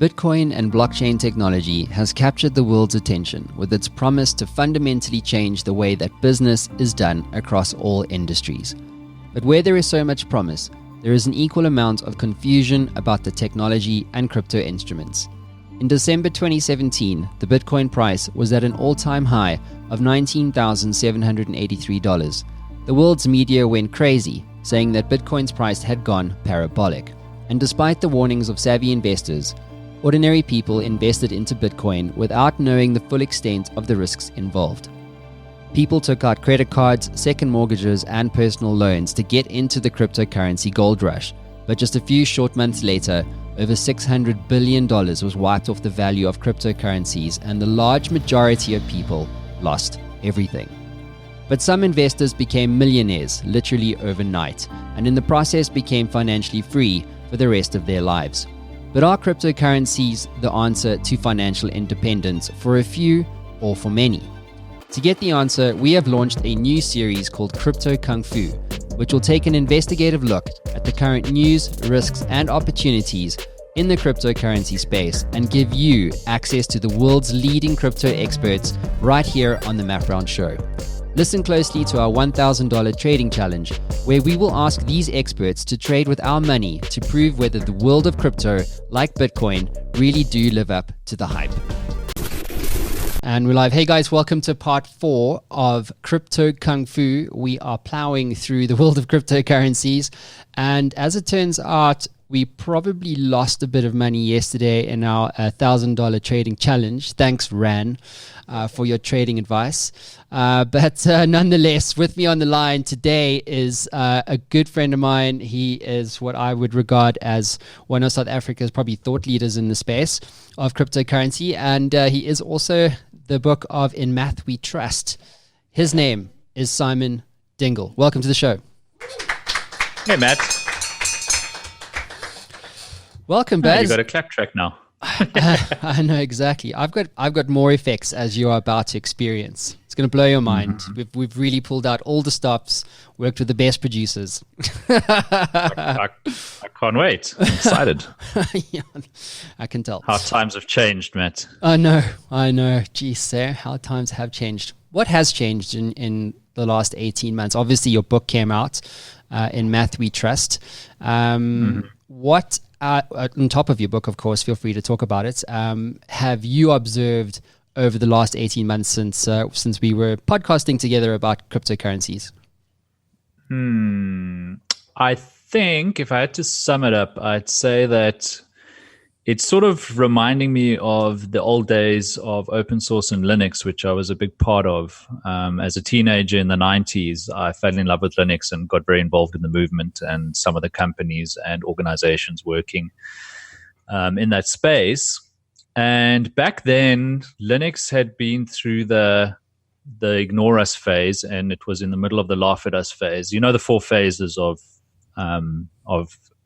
Bitcoin and blockchain technology has captured the world's attention with its promise to fundamentally change the way that business is done across all industries. But where there is so much promise, there is an equal amount of confusion about the technology and crypto instruments. In December 2017, the Bitcoin price was at an all-time high of $19,783. The world's media went crazy, saying that Bitcoin's price had gone parabolic. And despite the warnings of savvy investors, ordinary people invested into Bitcoin without knowing the full extent of the risks involved. People took out credit cards, second mortgages, and personal loans to get into the cryptocurrency gold rush. But just a few short months later, over $600 billion was wiped off the value of cryptocurrencies, and the large majority of people lost everything. But some investors became millionaires literally overnight, and in the process became financially free for the rest of their lives. But are cryptocurrencies the answer to financial independence for a few or for many? To get the answer, we have launched a new series called CryptoKungfu, which will take an investigative look at the current news, risks, and opportunities in the cryptocurrency space and give you access to the world's leading crypto experts right here on the Matt Brown Show. Listen closely to our $1,000 trading challenge, where we will ask these experts to trade with our money to prove whether the world of crypto, like Bitcoin, really do live up to the hype. And we're live. Hey guys, welcome to part 4 of CryptoKungfu. We are plowing through the world of cryptocurrencies. And as it turns out, we probably lost a bit of money yesterday in our $1,000 trading challenge. Thanks, Ran, for your trading advice. But nonetheless, with me on the line today is a good friend of mine. He is what I would regard as one of South Africa's probably thought leaders in the space of cryptocurrency. And he is also the book of In Math We Trust. His name is Simon Dingle. Welcome to the show. Hey, Matt. Welcome, Baz. You got a clap track now. I know exactly. I've got more effects as you are about to experience. It's going to blow your mind. Mm-hmm. We've really pulled out all the stops, worked with the best producers. I can't wait. I'm excited. Yeah, I can tell. How times have changed, Matt. I know. Geez, sir, how times have changed. What has changed in the last 18 months? Obviously, your book came out, In Math We Trust. What, on top of your book, of course, feel free to talk about it, have you observed over the last 18 months since we were podcasting together about cryptocurrencies? I think if I had to sum it up, I'd say that it's sort of reminding me of the old days of open source and Linux, which I was a big part of. As a teenager in the 90s, I fell in love with Linux and got very involved in the movement and some of the companies and organizations working in that space. And back then, Linux had been through the ignore us phase, and it was in the middle of the laugh at us phase. You know, the 4 phases of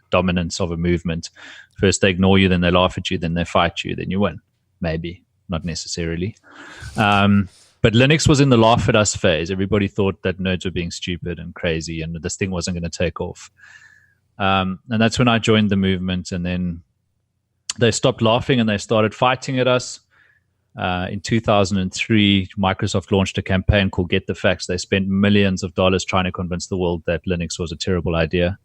dominance of a movement. First they ignore you, then they laugh at you, then they fight you, then you win. Maybe, not necessarily. But Linux was in the laugh at us phase. Everybody thought that nerds were being stupid and crazy and this thing wasn't going to take off. And that's when I joined the movement, and then they stopped laughing and they started fighting at us. In 2003, Microsoft launched a campaign called Get the Facts. They spent millions of dollars trying to convince the world that Linux was a terrible idea.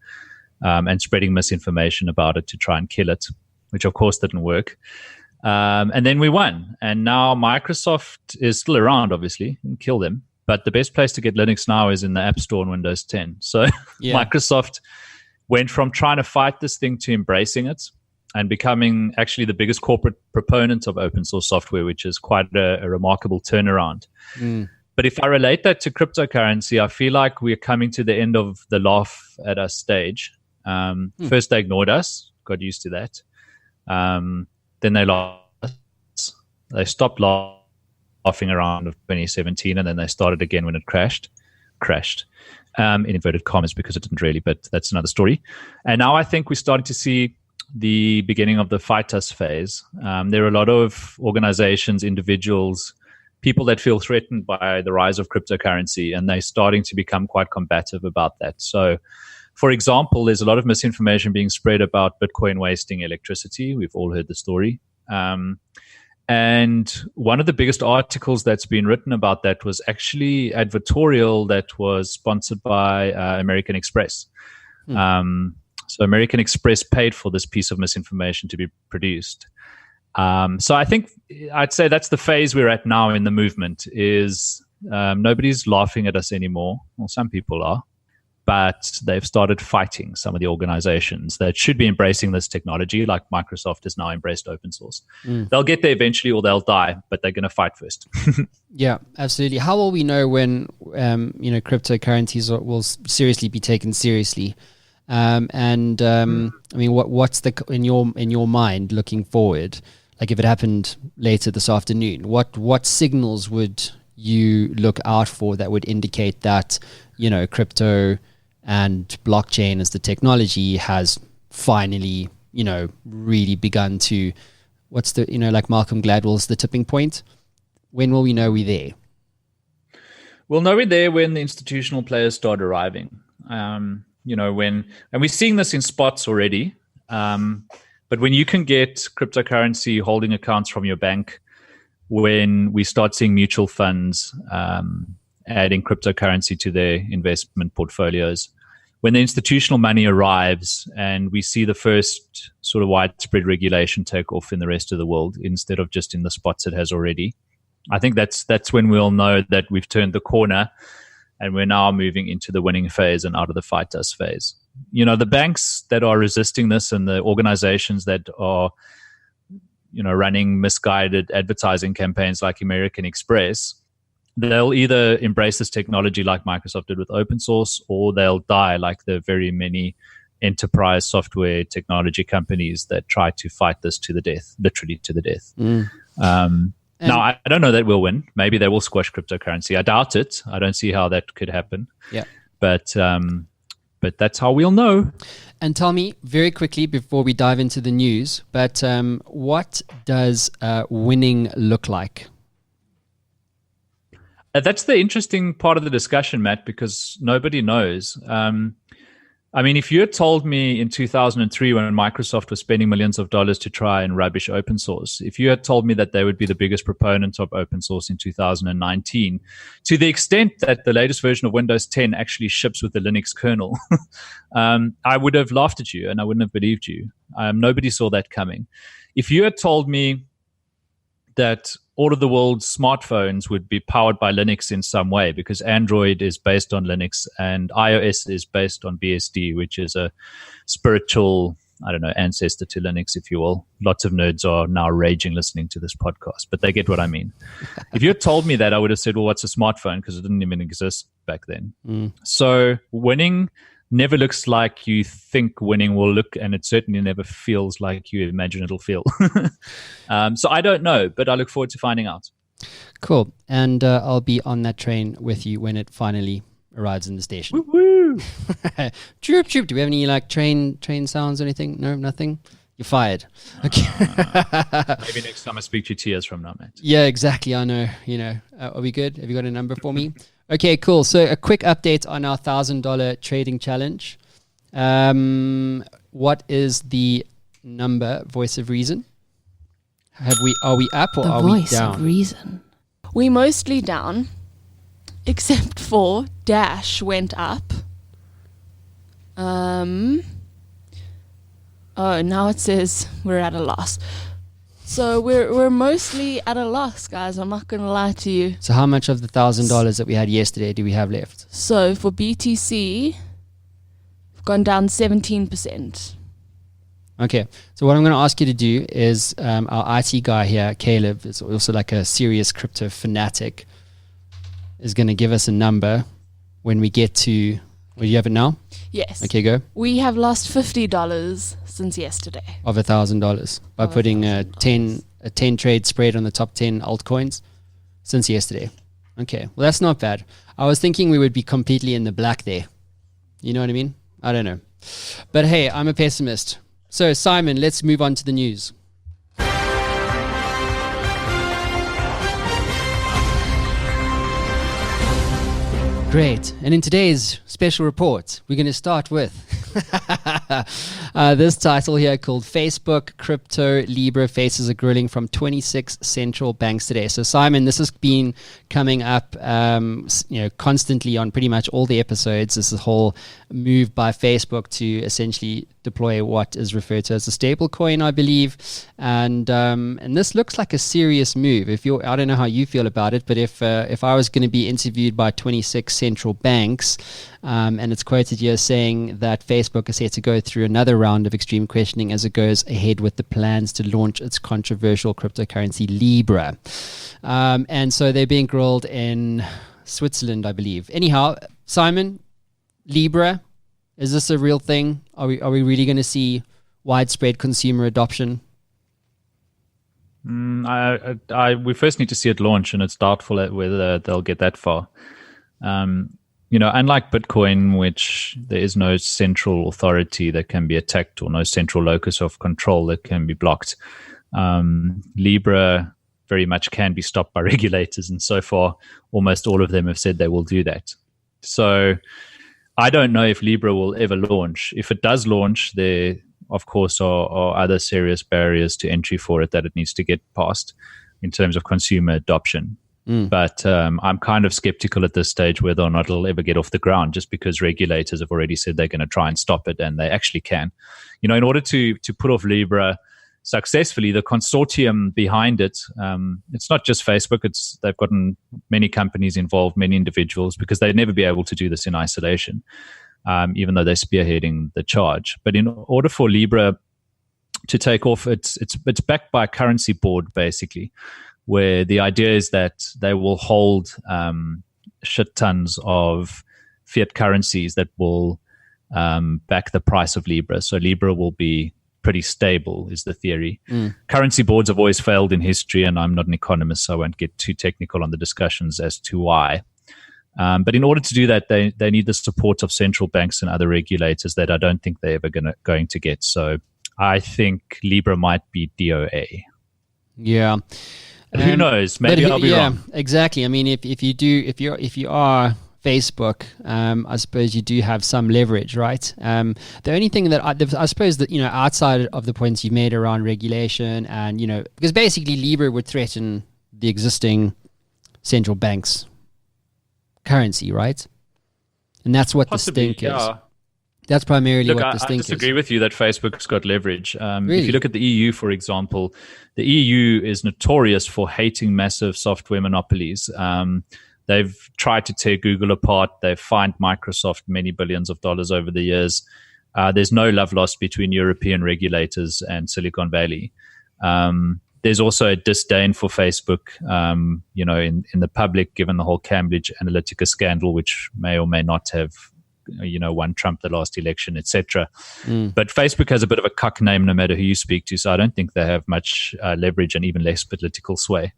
And spreading misinformation about it to try and kill it, which of course didn't work. And then we won. And now Microsoft is still around, obviously, you can kill them. But the best place to get Linux now is in the App Store on Windows 10. So yeah. Microsoft went from trying to fight this thing to embracing it and becoming actually the biggest corporate proponent of open source software, which is quite a remarkable turnaround. But if I relate that to cryptocurrency, I feel like we're coming to the end of the laugh at us stage. First they ignored us, got used to that. Then they laughed. They stopped laughing around of 2017, and then they started again when it crashed. In inverted commas, because it didn't really, but that's another story. And now I think we're starting to see the beginning of the fight us phase. There are a lot of organizations, individuals, people that feel threatened by the rise of cryptocurrency, and they're starting to become quite combative about that. So For example, there's a lot of misinformation being spread about Bitcoin wasting electricity. We've all heard the story. And one of the biggest articles that's been written about that was actually advertorial that was sponsored by American Express. So American Express paid for this piece of misinformation to be produced. So I'd say that's the phase we're at now in the movement is nobody's laughing at us anymore. Well, some people are. But they've started fighting some of the organizations that should be embracing this technology, like Microsoft has now embraced open source. They'll get there eventually or they'll die, but they're going to fight first. Yeah, absolutely. How will we know when cryptocurrencies will seriously be taken seriously? I mean, what's in your mind looking forward? Like if it happened later this afternoon, what signals would you look out for that would indicate that crypto and blockchain as the technology has finally, really begun to, what's the, like Malcolm Gladwell's the tipping point? When will we know we're there? We'll know we're there when the institutional players start arriving. And we're seeing this in spots already. But when you can get cryptocurrency holding accounts from your bank, when we start seeing mutual funds, adding cryptocurrency to their investment portfolios. When the institutional money arrives and we see the first sort of widespread regulation take off in the rest of the world instead of just in the spots it has already, I think that's when we'll know that we've turned the corner and we're now moving into the winning phase and out of the fight us phase. The banks that are resisting this and the organizations that are running misguided advertising campaigns like American Express, they'll either embrace this technology like Microsoft did with open source, or they'll die like the very many enterprise software technology companies that try to fight this to the death, literally to the death. Now, I don't know that we'll win. Maybe they will squash cryptocurrency. I doubt it. I don't see how that could happen. Yeah. But that's how we'll know. And tell me very quickly before we dive into the news, but what does winning look like? That's the interesting part of the discussion, Matt, because nobody knows. If you had told me in 2003 when Microsoft was spending millions of dollars to try and rubbish open source, if you had told me that they would be the biggest proponent of open source in 2019, to the extent that the latest version of Windows 10 actually ships with the Linux kernel, I would have laughed at you and I wouldn't have believed you. Nobody saw that coming. If you had told me that all of the world's smartphones would be powered by Linux in some way, because Android is based on Linux and iOS is based on BSD, which is a spiritual, ancestor to Linux, if you will. Lots of nerds are now raging listening to this podcast, but they get what I mean. If you had told me that, I would have said, well, what's a smartphone? Because it didn't even exist back then. So winning never looks like you think winning will look, and it certainly never feels like you imagine it'll feel. So I don't know, but I look forward to finding out. Cool. And I'll be on that train with you when it finally arrives in the station. Woo-woo. Choop, choop. Do we have any train sounds or anything? No, nothing? You're fired. Okay. Maybe next time I speak to you 2 years from now, Matt. Yeah, exactly. I know. Are we good? Have you got a number for me? Okay, cool. So a quick update on our $1,000 trading challenge. What is the number? Voice of reason? Are we up or are we down? The voice of reason. We mostly down, except for Dash went up. Oh, now it says we're at a loss. So we're mostly at a loss, guys. I'm not going to lie to you. So how much of the $1,000 that we had yesterday do we have left? So for BTC, we've gone down 17%. Okay. So what I'm going to ask you to do is our IT guy here, Caleb, is also like a serious crypto fanatic, is going to give us a number when we get to... Well, you have it now? Yes. Okay, go. We have lost $50 since yesterday. Of $1,000 by putting a 10 trade spread on the top 10 altcoins since yesterday. Okay, well, that's not bad. I was thinking we would be completely in the black there. You know what I mean? I don't know. But hey, I'm a pessimist. So, Simon, let's move on to the news. Great. And in today's special report, we're going to start with this title here called Facebook Crypto Libre Faces a Grilling from 26 Central Banks Today. So Simon, this has been coming up constantly on pretty much all the episodes. This whole move by Facebook to essentially deploy what is referred to as a stable coin, I believe. And this looks like a serious move. I don't know how you feel about it, but if I was going to be interviewed by 26 central banks, and it's quoted here saying that Facebook is set to go through another round of extreme questioning as it goes ahead with the plans to launch its controversial cryptocurrency Libre. And so they're being grilled in Switzerland, I believe. Anyhow, Simon, Libre, is this a real thing? Are we really going to see widespread consumer adoption? We first need to see it launch, and it's doubtful whether they'll get that far. Unlike Bitcoin, which there is no central authority that can be attacked or no central locus of control that can be blocked, Libre very much can be stopped by regulators, and so far almost all of them have said they will do that. So I don't know if Libre will ever launch. If it does launch, there of course are other serious barriers to entry for it that it needs to get past in terms of consumer adoption. But I'm kind of skeptical at this stage whether or not it'll ever get off the ground, just because regulators have already said they're going to try and stop it, and they actually can. In order to put off Libre successfully, the consortium behind it, it's not just Facebook. They've gotten many companies involved, many individuals, because they'd never be able to do this in isolation, even though they're spearheading the charge. But in order for Libre to take off, it's backed by a currency board, basically, where the idea is that they will hold shit tons of fiat currencies that will back the price of Libre. So Libre will be pretty stable, is the theory. Currency boards have always failed in history, and I'm not an economist, so I won't get too technical on the discussions as to why. But in order to do that, they need the support of central banks and other regulators that I don't think they're ever going to get. So I think Libre might be DOA. Yeah. Who knows? Maybe I'll be wrong. Yeah, exactly. I mean, if you are Facebook, I suppose you do have some leverage, right? The only thing that I suppose that, outside of the points you've made around regulation and, because basically Libre would threaten the existing central bank's currency, right? And that's what Possibly, the stink is. That's primarily what the stink is. I disagree with you that Facebook's got leverage. Really? If you look at the EU, for example, the EU is notorious for hating massive software monopolies. They've tried to tear Google apart. They've fined Microsoft many billions of dollars over the years. There's no love lost between European regulators and Silicon Valley. There's also a disdain for Facebook, in the public, given the whole Cambridge Analytica scandal, which may or may not have won Trump the last election, etc. But Facebook has a bit of a cuck name no matter who you speak to, so I don't think they have much leverage and even less political sway.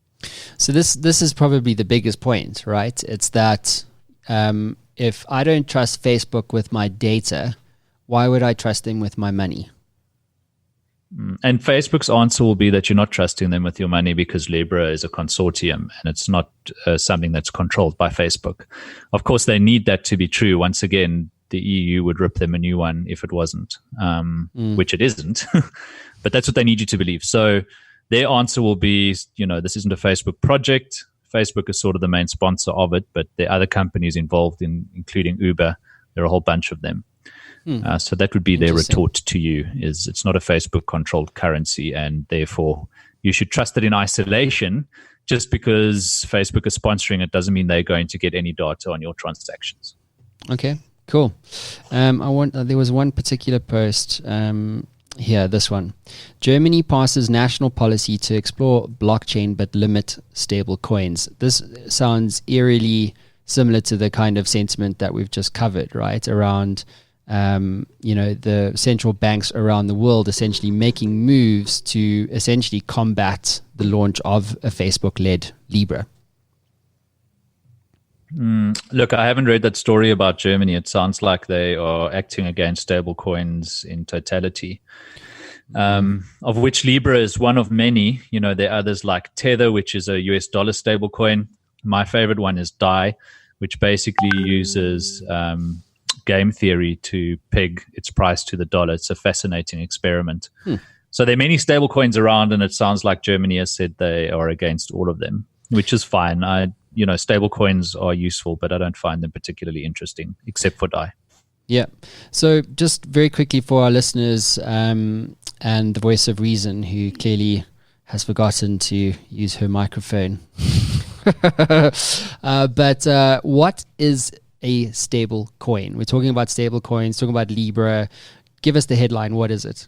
So this is probably the biggest point, right? It's that if I don't trust Facebook with my data, why would I trust them with my money? And Facebook's answer will be that you're not trusting them with your money because Libre is a consortium and it's not something that's controlled by Facebook. Of course, they need that to be true. Once again, the EU would rip them a new one if it wasn't, which it isn't. But that's what they need you to believe. So their answer will be, this isn't a Facebook project. Facebook is sort of the main sponsor of it, but there are other companies involved, including Uber. There are a whole bunch of them. So that would be their retort to you, is it's not a Facebook-controlled currency, and therefore you should trust it in isolation. Just because Facebook is sponsoring it doesn't mean they're going to get any data on your transactions. Okay, cool. There was one particular post here, this one. Germany passes national policy to explore blockchain but limit stable coins. This sounds eerily similar to the kind of sentiment that we've just covered, right? Around the central banks around the world essentially making moves to essentially combat the launch of a Facebook-led Libre. Look, I haven't read that story about Germany. It sounds like they are acting against stablecoins in totality, of which Libre is one of many. There are others like Tether, which is a US dollar stablecoin. My favorite one is DAI, which basically uses game theory to peg its price to the dollar. It's a fascinating experiment. So there are many stable coins around, and it sounds like Germany has said they are against all of them, which is fine. Stable coins are useful, but I don't find them particularly interesting, except for DAI. Yeah. So just very quickly for our listeners and the voice of reason, who clearly has forgotten to use her microphone. But what is a stable coin? We're talking about stable coins, talking about Libre. Give us the headline. What is it?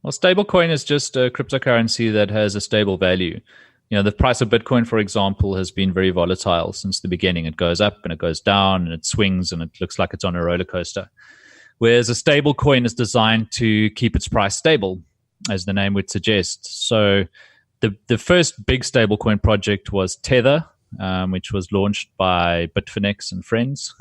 Well, stablecoin is just a cryptocurrency that has a stable value. The price of Bitcoin, for example, has been very volatile since the beginning. It goes up and it goes down and it swings and it looks like it's on a roller coaster. Whereas a stable coin is designed to keep its price stable, as the name would suggest. So the first big stablecoin project was Tether, which was launched by Bitfinex and friends.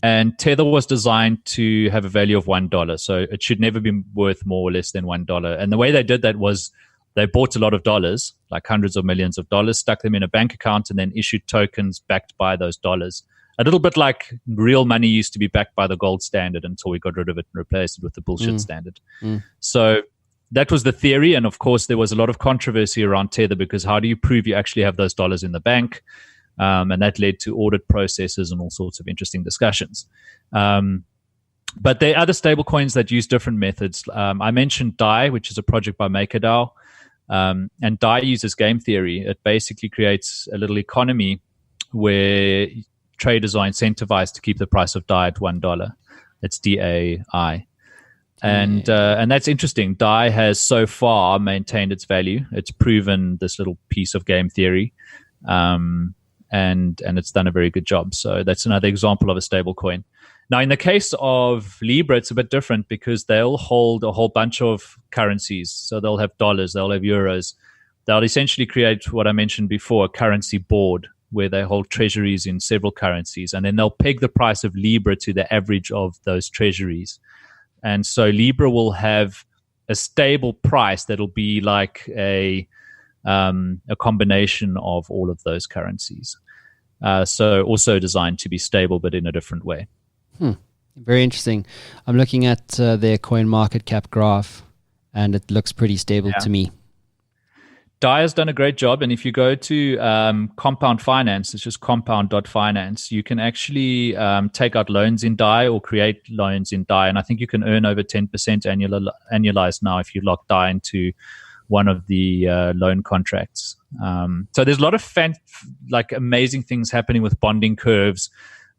And Tether was designed to have a value of $1. So it should never be worth more or less than $1. And the way they did that was they bought a lot of dollars, like hundreds of millions of dollars, stuck them in a bank account, and then issued tokens backed by those dollars. A little bit like real money used to be backed by the gold standard until we got rid of it and replaced it with the bullshit standard. So that was the theory. And of course, there was a lot of controversy around Tether, because how do you prove you actually have those dollars in the bank? And that led to audit processes and all sorts of interesting discussions. But there are other stable coins that use different methods. I mentioned DAI, which is a project by MakerDAO. And DAI uses game theory. It basically creates a little economy where traders are incentivized to keep the price of DAI at $1. It's DAI. And that's interesting. DAI has so far maintained its value. It's proven this little piece of game theory. And it's done a very good job. So that's another example of a stable coin. Now, in the case of Libre, it's a bit different because they'll hold a whole bunch of currencies. So they'll have dollars, they'll have euros. They'll essentially create what I mentioned before, a currency board, where they hold treasuries in several currencies. And then they'll peg the price of Libre to the average of those treasuries. And so Libre will have a stable price that'll be like a combination of all of those currencies. So also designed to be stable, but in a different way. Very interesting. I'm looking at their coin market cap graph, and it looks pretty stable to me. DAI has done a great job, and if you go to Compound Finance, it's just compound.finance, you can actually take out loans in DAI or create loans in DAI, and I think you can earn over 10% annualized now if you lock DAI into one of the loan contracts. So there's a lot of amazing things happening with bonding curves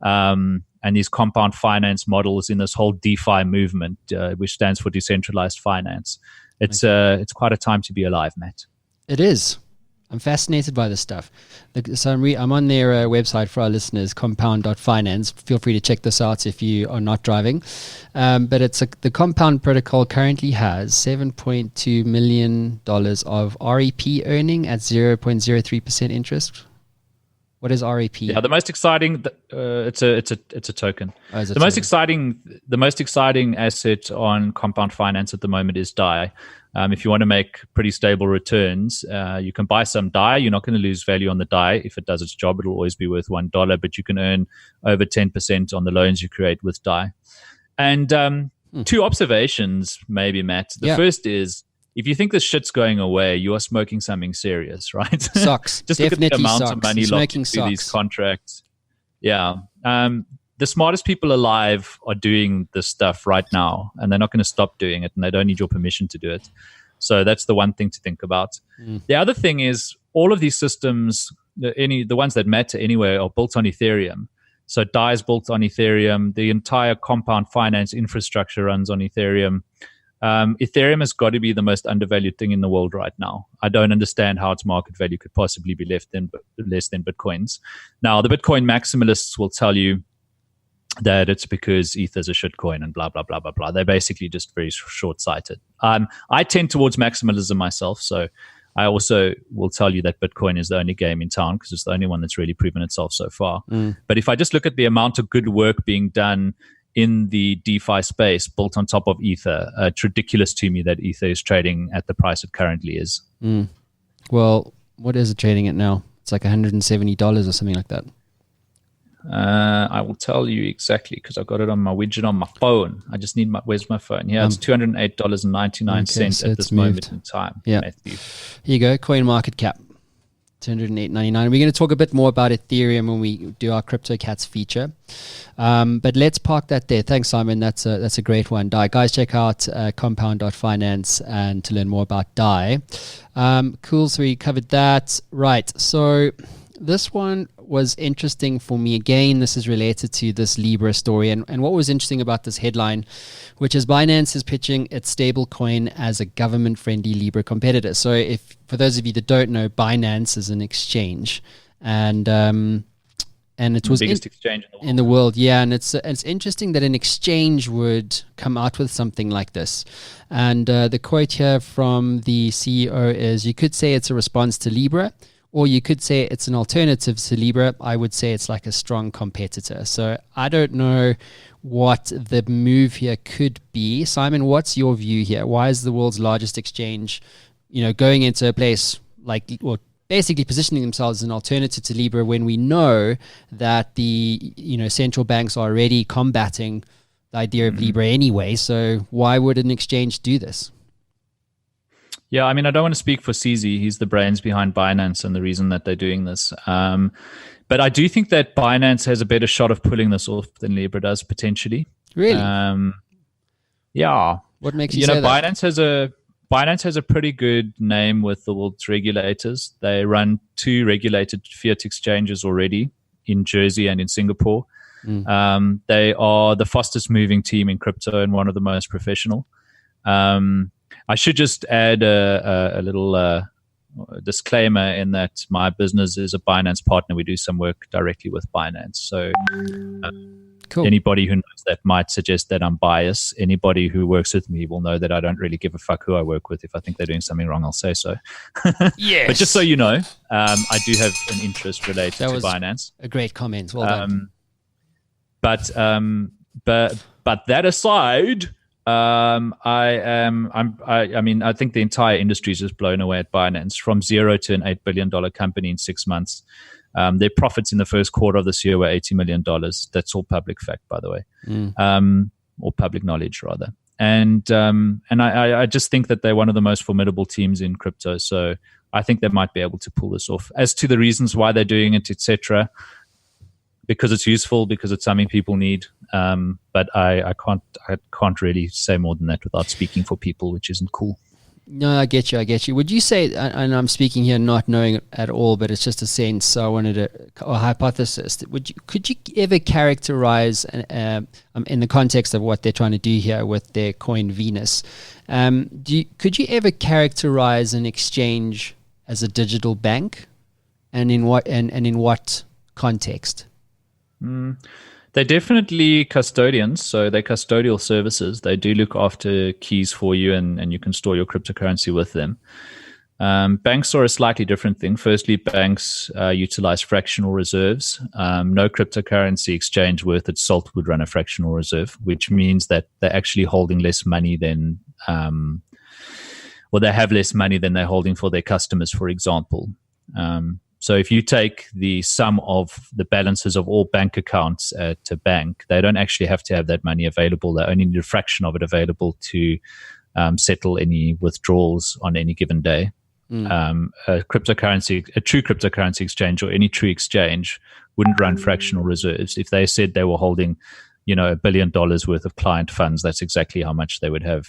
and these compound finance models in this whole DeFi movement, which stands for decentralized finance. It's quite a time to be alive, Matt. It is. I'm fascinated by this stuff. So I'm on their website for our listeners, compound.finance. Feel free to check this out if you are not driving. But the Compound protocol currently has $7.2 million of REP earning at 0.03% interest. What is REP? Yeah, the most exciting. It's a token. Oh, the most exciting asset on Compound Finance at the moment is DAI. If you want to make pretty stable returns, you can buy some DAI. You're not going to lose value on the DAI. If it does its job, it'll always be worth $1, but you can earn over 10% on the loans you create with DAI. And two observations, maybe, Matt. The first is, if you think this shit's going away, you are smoking something serious, right? Socks. Just definitely look at the amount socks. of money locked into these contracts. Yeah. The smartest people alive are doing this stuff right now, and they're not going to stop doing it, and they don't need your permission to do it. So that's the one thing to think about. The other thing is, all of these systems, the ones that matter anyway, are built on Ethereum. So DAI is built on Ethereum. The entire Compound Finance infrastructure runs on Ethereum. Ethereum has got to be the most undervalued thing in the world right now. I don't understand how its market value could possibly be less than Bitcoin's. Now, the Bitcoin maximalists will tell you that it's because Ether's a shitcoin and blah, blah, blah, blah, blah. They're basically just very short-sighted. I tend towards maximalism myself, so I also will tell you that Bitcoin is the only game in town because it's the only one that's really proven itself so far. But if I just look at the amount of good work being done in the DeFi space built on top of Ether, it's ridiculous to me that Ether is trading at the price it currently is. Well, what is it trading at now? It's like $170 or something like that. I will tell you exactly because I've got it on my widget on my phone. I just need where's my phone? Yeah, it's $208.99 at this moment in time. Yeah. Matthew. Here you go, coin market cap. $208.99. We're going to talk a bit more about Ethereum when we do our Crypto Cats feature. But let's park that there. Thanks, Simon. That's a great one. DAI. Guys, check out compound.finance and to learn more about DAI. Cool. So we covered that. Right. So this one was interesting for me. Again, this is related to this Libre story. And what was interesting about this headline, which is Binance is pitching its stablecoin as a government-friendly Libre competitor. So if, for those of you that don't know, Binance is an exchange. And it was the biggest exchange in the world. Yeah, and it's interesting that an exchange would come out with something like this. And the quote here from the CEO is, you could say it's a response to Libre, or you could say it's an alternative to Libre. I would say it's like a strong competitor. So I don't know what the move here could be. Simon, what's your view here? Why is the world's largest exchange, going into a place like, well, basically positioning themselves as an alternative to Libre when we know that the central banks are already combating the idea of Libre anyway? So why would an exchange do this? Yeah, I mean, I don't want to speak for CZ. He's the brains behind Binance and the reason that they're doing this. But I do think that Binance has a better shot of pulling this off than Libre does, potentially. Really? Yeah. What makes you say that? Binance has a pretty good name with the world's regulators. They run 2 regulated fiat exchanges already in Jersey and in Singapore. They are the fastest moving team in crypto and one of the most professional. I should just add a little disclaimer in that my business is a Binance partner. We do some work directly with Binance. So cool. Anybody who knows that might suggest that I'm biased. Anybody who works with me will know that I don't really give a fuck who I work with. If I think they're doing something wrong, I'll say so. Yes. But just so you know, I do have an interest related to Binance. A great comment. Well done. But that aside, I think the entire industry is just blown away at Binance, from zero to an $8 billion company in 6 months. Their profits in the first quarter of this year were $80 million. That's all public fact, by the way, or public knowledge rather. And I just think that they're one of the most formidable teams in crypto. So I think they might be able to pull this off. As to the reasons why they're doing it, etc., because it's useful, because it's something people need. But I can't really say more than that without speaking for people, which isn't cool. No, I get you. Would you say, and I'm speaking here not knowing at all, but it's just a sense, so I wanted a hypothesis. Could you ever characterize, in the context of what they're trying to do here with their coin Venus, could you ever characterize an exchange as a digital bank, and in what context? They're definitely custodians, so they're custodial services. They do look after keys for you, and you can store your cryptocurrency with them. Banks are a slightly different thing. Firstly, banks utilize fractional reserves. No cryptocurrency exchange worth its salt would run a fractional reserve, which means that they're actually holding less money than, or they have less money than they're holding for their customers, for example. So if you take the sum of the balances of all bank accounts at a bank, they don't actually have to have that money available. They only need a fraction of it available to settle any withdrawals on any given day. A true cryptocurrency exchange, or any true exchange, wouldn't run fractional reserves. If they said they were holding, $1 billion worth of client funds, that's exactly how much they would have.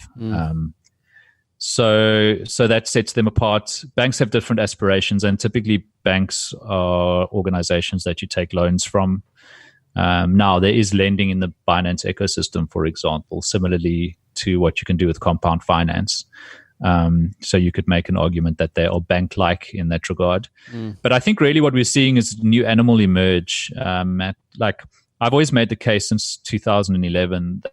So that sets them apart. Banks have different aspirations, and typically banks are organizations that you take loans from. Now, there is lending in the Binance ecosystem, for example, similarly to what you can do with compound finance. So you could make an argument that they are bank-like in that regard. But I think really what we're seeing is a new animal emerge. Like I've always made the case since 2011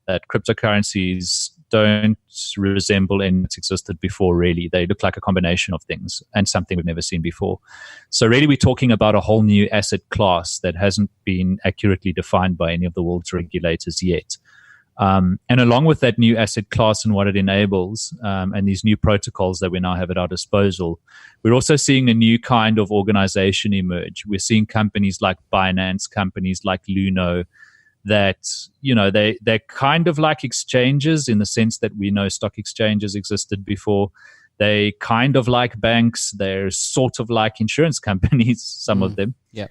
that cryptocurrencies don't resemble anything that's existed before, really. They look like a combination of things and something we've never seen before. So really we're talking about a whole new asset class that hasn't been accurately defined by any of the world's regulators yet. And along with that new asset class and what it enables, and these new protocols that we now have at our disposal, we're also seeing a new kind of organization emerge. We're seeing companies like Binance, companies like Luno, that, they're kind of like exchanges in the sense that we know stock exchanges existed before. They kind of like banks. They're sort of like insurance companies, some of them. Yeah.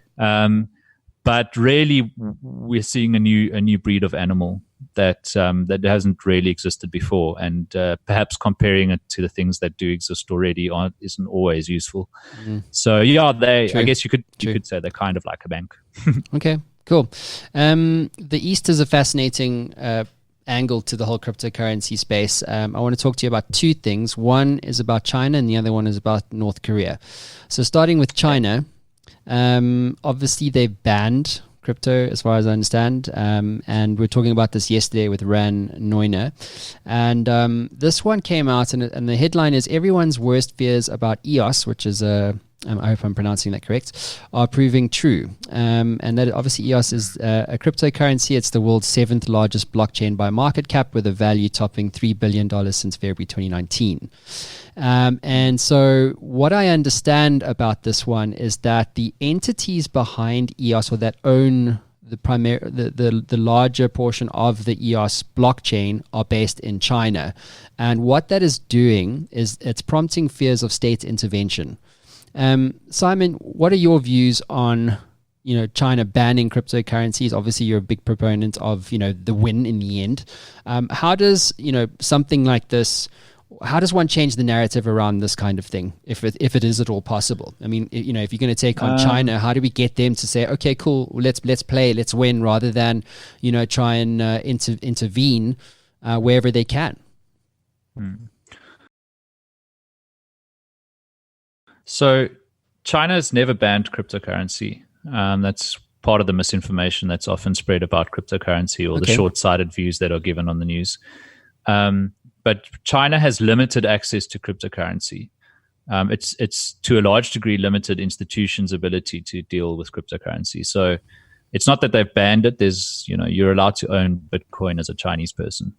But really, we're seeing a new breed of animal that hasn't really existed before, and perhaps comparing it to the things that do exist already isn't always useful. So I guess you could say they're kind of like a bank. Okay, cool. The East is a fascinating angle to the whole cryptocurrency space. I want to talk to you about two things. One is about China, and the other one is about North Korea. So starting with China. Obviously, they've banned crypto, as far as I understand, and we were talking about this yesterday with Ran Neuner, and this one came out, and the headline is "Everyone's worst fears about EOS," which is I hope I'm pronouncing that correct, are proving true. And that obviously EOS is a cryptocurrency. It's the world's 7th largest blockchain by market cap, with a value topping $3 billion since February 2019. And so what I understand about this one is that the entities behind EOS, or that own the larger portion of the EOS blockchain, are based in China. And what that is doing is it's prompting fears of state intervention. Simon, what are your views on, China banning cryptocurrencies? Obviously, you're a big proponent of, the win in the end. How does, something like this, how does one change the narrative around this kind of thing, if it is at all possible? I mean, if you're going to take on China, how do we get them to say, okay, cool, let's play, let's win, rather than, try and intervene wherever they can? So China has never banned cryptocurrency. That's part of the misinformation that's often spread about cryptocurrency, or the short-sighted views that are given on the news. But China has limited access to cryptocurrency. It's to a large degree limited institutions' ability to deal with cryptocurrency. So it's not that they've banned it. There's, you're allowed to own Bitcoin as a Chinese person,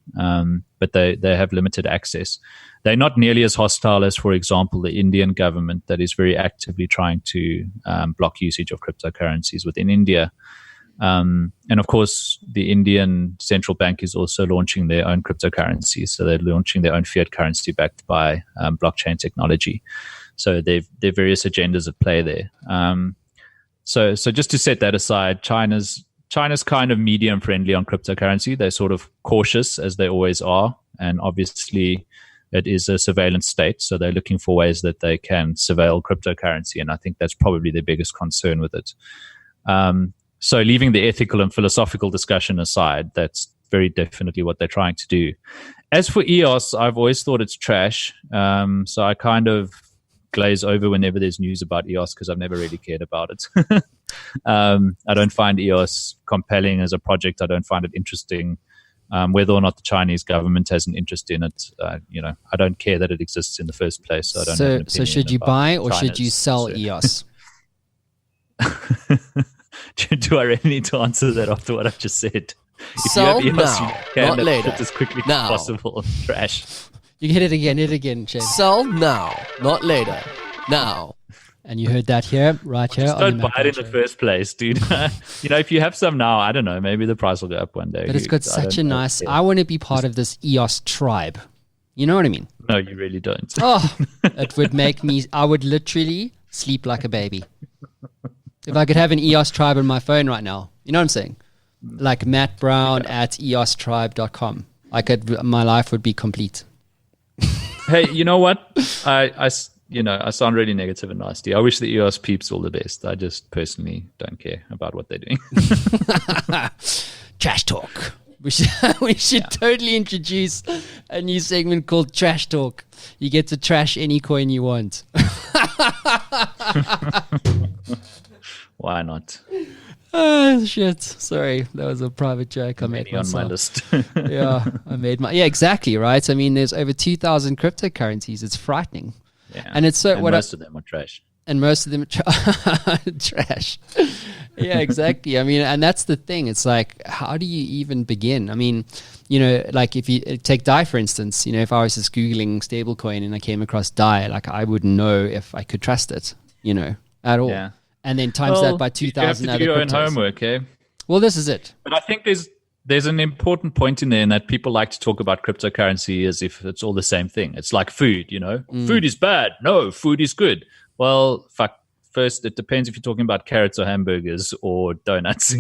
but they have limited access. They're not nearly as hostile as, for example, the Indian government, that is very actively trying to block usage of cryptocurrencies within India. And of course, the Indian central bank is also launching their own cryptocurrency. So they're launching their own fiat currency backed by blockchain technology. So they've various agendas at play there. So just to set that aside, China's kind of medium friendly on cryptocurrency. They're sort of cautious, as they always are, and obviously it is a surveillance state, so they're looking for ways that they can surveil cryptocurrency, and I think that's probably their biggest concern with it. So leaving the ethical and philosophical discussion aside, that's very definitely what they're trying to do. As for EOS, I've always thought it's trash, so I kind of glaze over whenever there's news about EOS, because I've never really cared about it. I don't find EOS compelling as a project. I don't find it interesting. Whether or not the Chinese government has an interest in it, I don't care that it exists in the first place. So I don't have an opinion. So should you buy or China's should you sell EOS? Do I really need to answer that after what I've just said? If Sell you have EOS, now, you can not later. as quickly Now. as possible. Trash. You hit it again, Shane. Sell now, not later. Now. And you heard that here, right here. Just on don't the buy it in the Show. first place, dude. If you have some now, I don't know, maybe the price will go up one day. But it's got such a nice. I want to be part of this EOS tribe. You know what I mean? No, you really don't. Oh, it would make me. I would literally sleep like a baby if I could have an EOS tribe on my phone right now. You know what I'm saying? Like Matt Brown at eostribe.com. My life would be complete. Hey, you know what? I sound really negative and nasty. I wish the EOS peeps all the best. I just personally don't care about what they're doing. Trash talk. We should totally introduce a new segment called Trash Talk. You get to trash any coin you want. Why not? Oh, shit. Sorry. That was a private joke. I made Many on myself. my list. Yeah, exactly, right? I mean, there's over 2,000 cryptocurrencies. It's frightening. Yeah. And it's so most of them are trash. And most of them are trash. Yeah, exactly. I mean, and that's the thing. It's like, how do you even begin? I mean, like if you take DAI, for instance, if I was just Googling stablecoin and I came across DAI, like I wouldn't know if I could trust it, at all. Yeah. And then times that by You have 2,000 to other do your own cryptos. homework, eh? Well, this is it. But I think there's an important point in there in that people like to talk about cryptocurrency as if it's all the same thing. It's like food, Food is bad. No, food is good. Well, fuck. First, it depends if you're talking about carrots or hamburgers or donuts.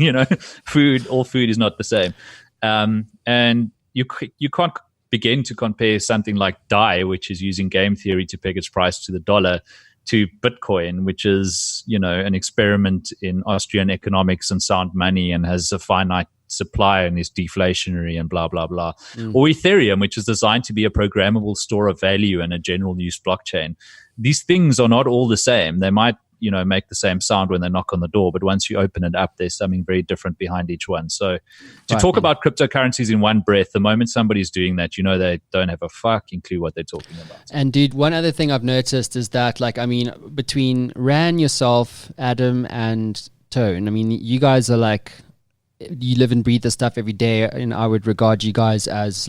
All food is not the same. And you can't begin to compare something like DAI, which is using game theory to peg its price to the dollar, to Bitcoin, which is, an experiment in Austrian economics and sound money and has a finite supply and is deflationary and blah, blah, blah. Or Ethereum, which is designed to be a programmable store of value and a general use blockchain. These things are not all the same. They might, make the same sound when they knock on the door, but once you open it up, there's something very different behind each one. So to talk about cryptocurrencies in one breath, the moment somebody's doing that, they don't have a fucking clue what they're talking about. And dude, one other thing I've noticed is that, between Ran, yourself, Adam, and Tone, you guys are you live and breathe this stuff every day, and I would regard you guys as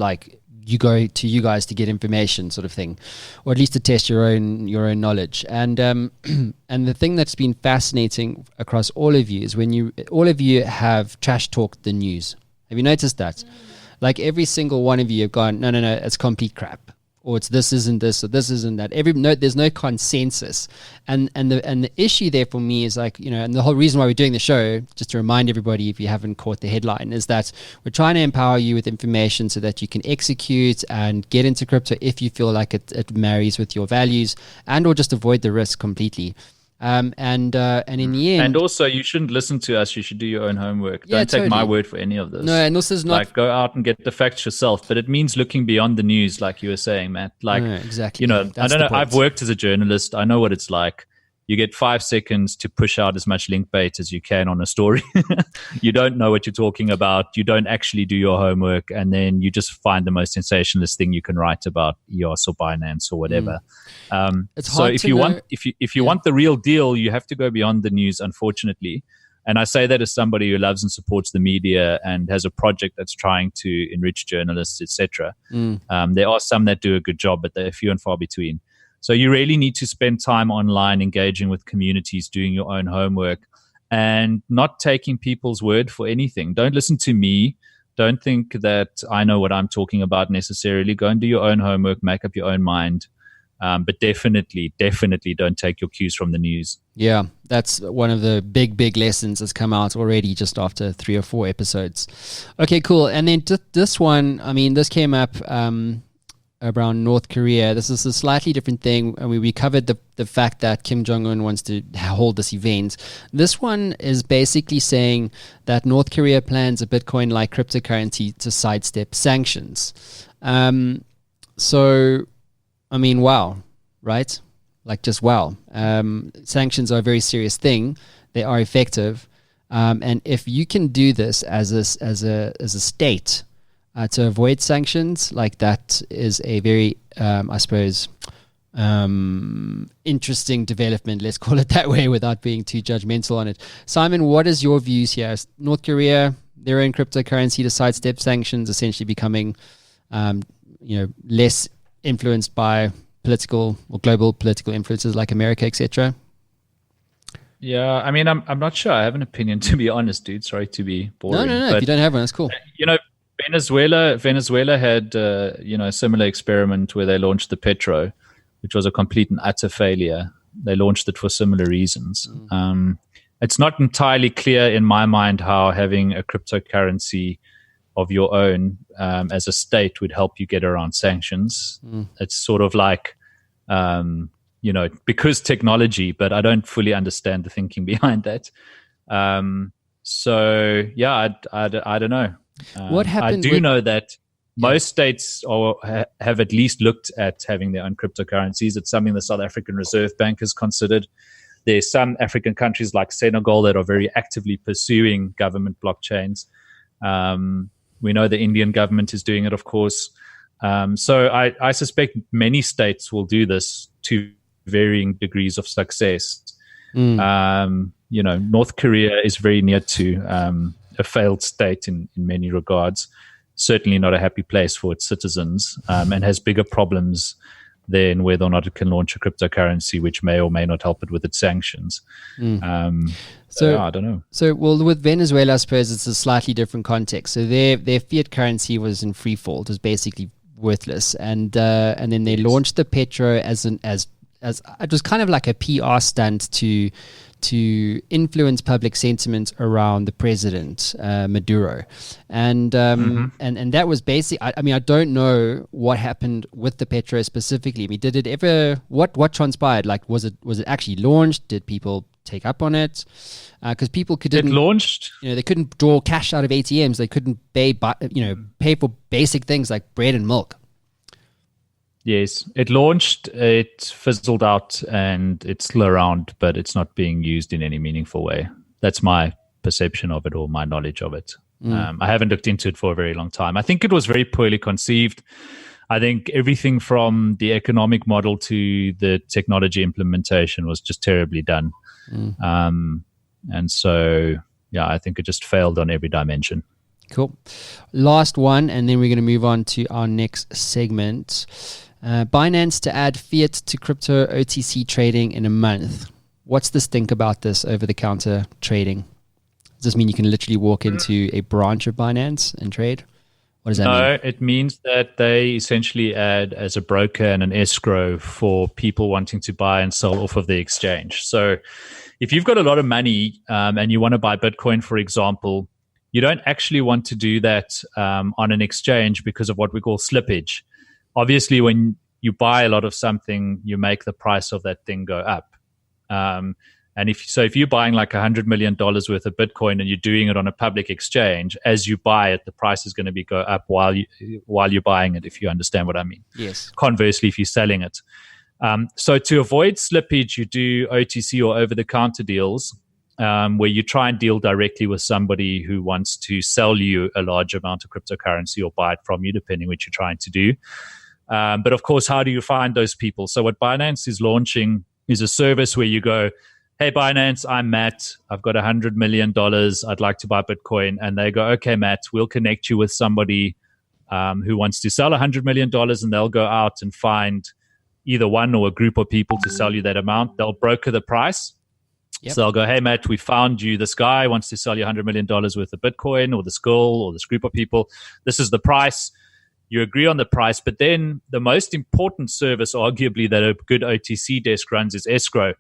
you go to you guys to get information, sort of thing, or at least to test your own knowledge. And and the thing that's been fascinating across all of you is when all of you have trash talked the news. Have you noticed that? Like every single one of you have gone, no, it's complete crap, or it's this isn't this, or this isn't that. There's no consensus, and the issue there for me is and the whole reason why we're doing the show, just to remind everybody if you haven't caught the headline, is that we're trying to empower you with information so that you can execute and get into crypto if you feel like it marries with your values, and or just avoid the risk completely. And in the end, and also you shouldn't listen to us. You should do your own homework. Yeah, Don't take totally. my word for any of this. No, and this is not go out and get the facts yourself. But it means looking beyond the news, like you were saying, Matt. No, exactly. I That's don't the know. point. I've worked as a journalist. I know what it's like. You get 5 seconds to push out as much link bait as you can on a story. You don't know what you're talking about. You don't actually do your homework, and then you just find the most sensationalist thing you can write about EOS or Binance or whatever. It's so hard if to you know. want, if you want the real deal, you have to go beyond the news, unfortunately. And I say that as somebody who loves and supports the media and has a project that's trying to enrich journalists, etc. There are some that do a good job, but they're few and far between. So you really need to spend time online engaging with communities, doing your own homework, and not taking people's word for anything. Don't listen to me. Don't think that I know what I'm talking about necessarily. Go and do your own homework, make up your own mind. But definitely don't take your cues from the news. Yeah, that's one of the big lessons that's come out already just after 3 or 4 episodes. Okay, cool. And then this one, this came up around North Korea. This is a slightly different thing. And we covered the fact that Kim Jong-un wants to hold this event. This one is basically saying that North Korea plans a Bitcoin-like cryptocurrency to sidestep sanctions. Wow, right? Just wow. Sanctions are a very serious thing. They are effective. And if you can do this as a state, to avoid sanctions, that is a very, interesting development, let's call it that way, without being too judgmental on it. Simon, what is your views here? North Korea, their own cryptocurrency to sidestep sanctions, essentially becoming, less influenced by political or global political influences like America, etc. Yeah, I'm not sure. I have an opinion, to be honest, dude. Sorry to be boring. No. But, if you don't have one, that's cool. Venezuela had a similar experiment where they launched the Petro, which was a complete and utter failure. They launched it for similar reasons. It's not entirely clear in my mind how having a cryptocurrency of your own as a state would help you get around sanctions. It's sort of like, because technology, but I don't fully understand the thinking behind that. I don't know. What happened? I do know that most states have at least looked at having their own cryptocurrencies. It's something the South African Reserve Bank has considered. There's some African countries like Senegal that are very actively pursuing government blockchains. We know the Indian government is doing it, of course. So I suspect many states will do this to varying degrees of success. North Korea is very near to a failed state in many regards. Certainly not a happy place for its citizens, and has bigger problems than whether or not it can launch a cryptocurrency, which may or may not help it with its sanctions. So I don't know. So, well, with Venezuela, I suppose it's a slightly different context. So their fiat currency was in free fall; it was basically worthless, and then they launched the petro as it was kind of like a PR stunt to influence public sentiment around the president, Maduro. And that was basically, I don't know what happened with the petro specifically. I mean, did it ever, what transpired? Like, was it actually launched? Did people take up on it? Because people couldn't. It launched. They couldn't draw cash out of ATMs. They couldn't pay for basic things like bread and milk. Yes, it launched, it fizzled out, and it's still around, but it's not being used in any meaningful way. That's my perception of it, or my knowledge of it. I haven't looked into it for a very long time. I think it was very poorly conceived. I think everything from the economic model to the technology implementation was just terribly done. And so, I think it just failed on every dimension. Cool. Last one, and then we're going to move on to our next segment. Binance to add fiat to crypto OTC trading in a month. What's the stink about this over-the-counter trading? Does this mean you can literally walk into a branch of Binance and trade? What does that mean? No, it means that they essentially add as a broker and an escrow for people wanting to buy and sell off of the exchange. So if you've got a lot of money and you want to buy Bitcoin, for example, you don't actually want to do that on an exchange because of what we call slippage. Obviously, when you buy a lot of something, you make the price of that thing go up. And if you're buying like $100 million worth of Bitcoin and you're doing it on a public exchange, as you buy it, the price is going to go up while you're buying it, if you understand what I mean. Yes. Conversely, if you're selling it. So to avoid slippage, you do OTC or over-the-counter deals, where you try and deal directly with somebody who wants to sell you a large amount of cryptocurrency or buy it from you, depending what you're trying to do. But of course, how do you find those people? So what Binance is launching is a service where you go, hey, Binance, I'm Matt. I've got $100 million. I'd like to buy Bitcoin. And they go, okay, Matt, we'll connect you with somebody who wants to sell $100 million, and they'll go out and find either one or a group of people to sell you that amount. They'll broker the price. Yep. So I'll go, hey, Matt, we found you. This guy wants to sell you $100 million worth of Bitcoin, or this girl or this group of people. This is the price. You agree on the price. But then the most important service, arguably, that a good OTC desk runs is escrow.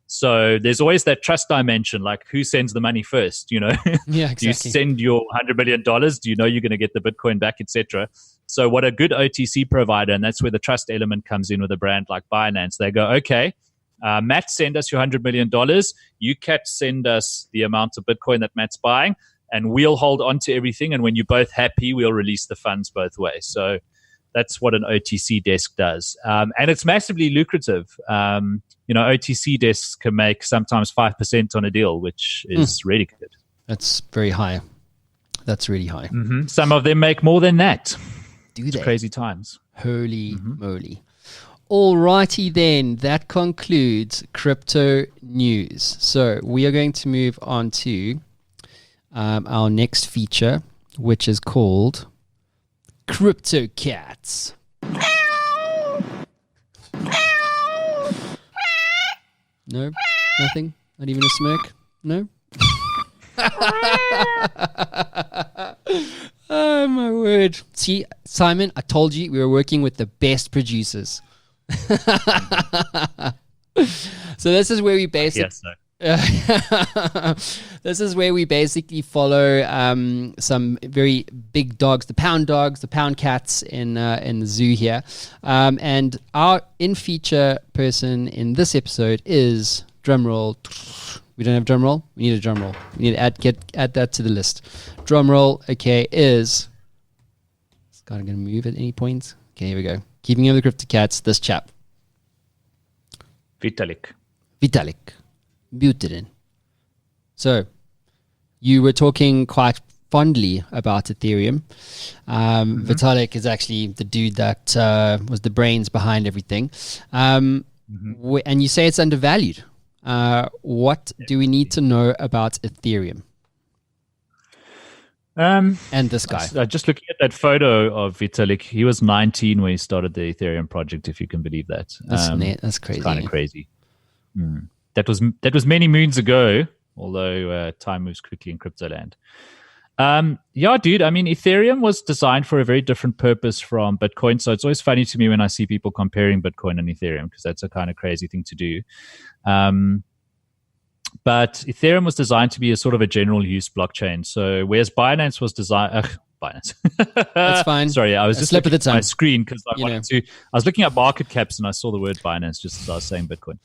So there's always that trust dimension, like who sends the money first, Yeah, exactly. Do you send your $100 million? Do you know you're going to get the Bitcoin back, etc.? So what a good OTC provider, and that's where the trust element comes in with a brand like Binance. They go, okay, Matt, send us your $100 million. You, Kat, send us the amount of Bitcoin that Matt's buying, and we'll hold on to everything. And when you're both happy, we'll release the funds both ways. So that's what an OTC desk does. And it's massively lucrative. OTC desks can make sometimes 5% on a deal, which is really good. That's very high. That's really high. Mm-hmm. Some of them make more than that. Do they? It's crazy times. Holy moly. Alrighty then, that concludes crypto news. So we are going to move on to our next feature, which is called Crypto Cats. No? Nothing? Not even a smirk? No? Oh my word. See, Simon, I told you we were working with the best producers. So this is where we basically this is where we basically follow some very big dogs, the pound cats in the zoo here. And our in-feature person in this episode is, drumroll. We don't have drumroll. We need a drumroll. We need to add that to the list. Drumroll. Okay, is this guy going to move at any point? Okay, here we go. Keeping up with the Crypto Cats. This chap, Vitalik. Buterin. So, you were talking quite fondly about Ethereum. Vitalik is actually the dude that was the brains behind everything. And you say it's undervalued. What do we need to know about Ethereum? And this guy. Just looking at that photo of Vitalik, he was 19 when he started the Ethereum project, if you can believe that. That's crazy. Kind of crazy. That was many moons ago, although time moves quickly in crypto land. Yeah, dude, I mean, Ethereum was designed for a very different purpose from Bitcoin. So it's always funny to me when I see people comparing Bitcoin and Ethereum, because that's a kind of crazy thing to do. But Ethereum was designed to be a sort of a general use blockchain. So whereas Binance was designed, Binance. That's fine. Sorry, I was just looking at my screen because I was looking at market caps and I saw the word Binance just as I was saying Bitcoin.